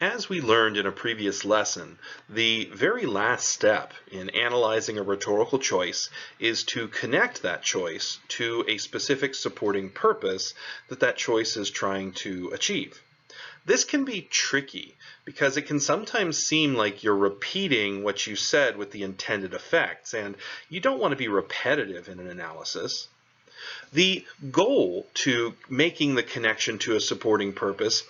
As we learned in a previous lesson, the very last step in analyzing a rhetorical choice is to connect that choice to a specific supporting purpose that choice is trying to achieve. This can be tricky because it can sometimes seem like you're repeating what you said with the intended effects, and you don't want to be repetitive in an analysis. The goal to making the connection to a supporting purpose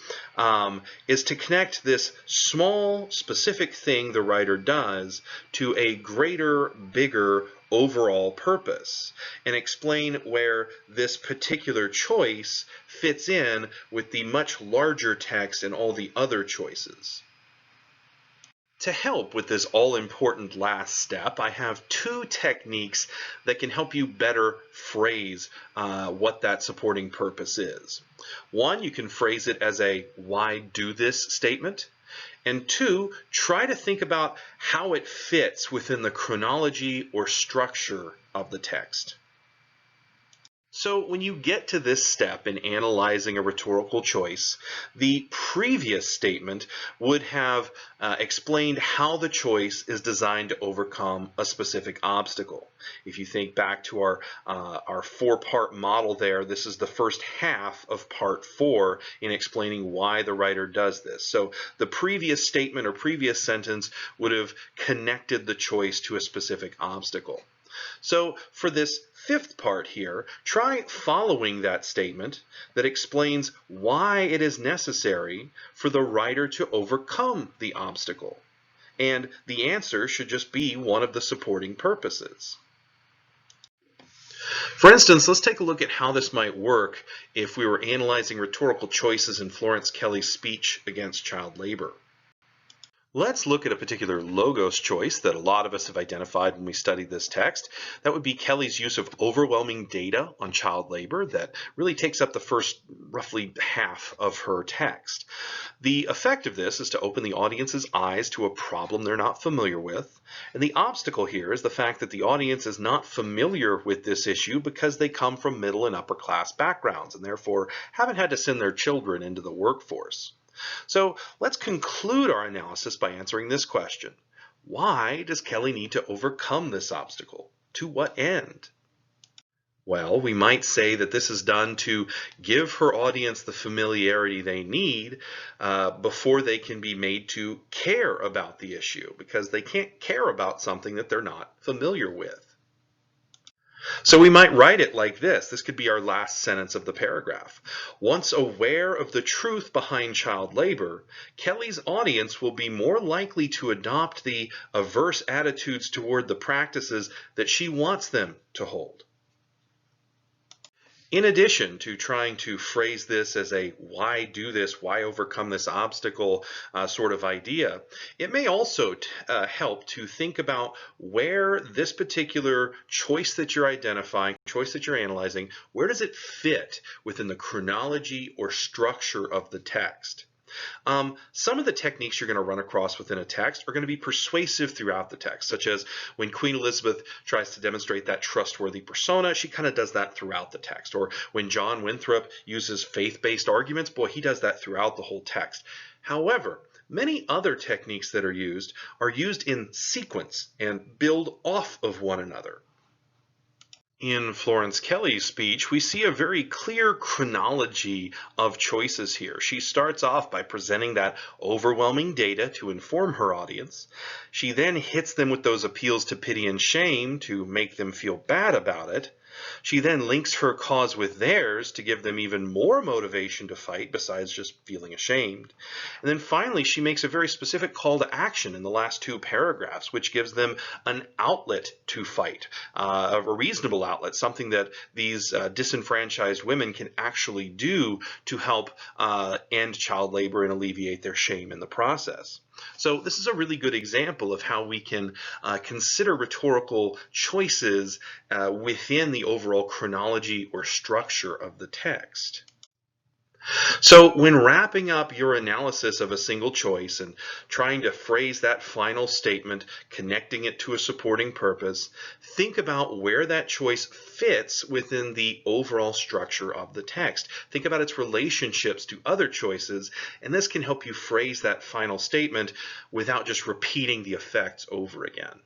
is to connect this small, specific thing the writer does to a greater, bigger overall purpose and explain where this particular choice fits in with the much larger text and all the other choices. To help with this all-important last step, I have two techniques that can help you better phrase what that supporting purpose is. One, you can phrase it as a "why do this" statement. And two, try to think about how it fits within the chronology or structure of the text. So when you get to this step in analyzing a rhetorical choice, the previous statement would have explained how the choice is designed to overcome a specific obstacle. If you think back to our four-part model there, this is the first half of part 4 in explaining why the writer does this. So the previous statement or previous sentence would have connected the choice to a specific obstacle. So for this fifth part here, try following that statement that explains why it is necessary for the writer to overcome the obstacle. And the answer should just be one of the supporting purposes. For instance, let's take a look at how this might work if we were analyzing rhetorical choices in Florence Kelley's speech against child labor. Let's look at a particular logos choice that a lot of us have identified when we studied this text. That would be Kelley's use of overwhelming data on child labor that really takes up the first roughly half of her text. The effect of this is to open the audience's eyes to a problem they're not familiar with. And the obstacle here is the fact that the audience is not familiar with this issue because they come from middle and upper class backgrounds and therefore haven't had to send their children into the workforce. So let's conclude our analysis by answering this question. Why does Kelley need to overcome this obstacle? To what end? Well, we might say that this is done to give her audience the familiarity they need before they can be made to care about the issue, because they can't care about something that they're not familiar with. So we might write it like this. This could be our last sentence of the paragraph. Once aware of the truth behind child labor, Kelley's audience will be more likely to adopt the averse attitudes toward the practices that she wants them to hold. In addition to trying to phrase this as a why do this, why overcome this obstacle sort of idea, it may also help to think about where this particular choice that you're identifying, choice that you're analyzing, where does it fit within the chronology or structure of the text? Some of the techniques you're going to run across within a text are going to be persuasive throughout the text, such as when Queen Elizabeth tries to demonstrate that trustworthy persona, she kind of does that throughout the text. Or when John Winthrop uses faith-based arguments, boy, he does that throughout the whole text. However, many other techniques that are used in sequence and build off of one another. In Florence Kelley's speech, we see a very clear chronology of choices here. She starts off by presenting that overwhelming data to inform her audience. She then hits them with those appeals to pity and shame to make them feel bad about it. She then links her cause with theirs to give them even more motivation to fight besides just feeling ashamed. And then finally, she makes a very specific call to action in the last two paragraphs, which gives them an outlet to fight, a reasonable outlet, something that these disenfranchised women can actually do to help end child labor and alleviate their shame in the process. So this is a really good example of how we can consider rhetorical choices within the overall chronology or structure of the text. So when wrapping up your analysis of a single choice and trying to phrase that final statement, connecting it to a supporting purpose, think about where that choice fits within the overall structure of the text. Think about its relationships to other choices, and this can help you phrase that final statement without just repeating the effects over again.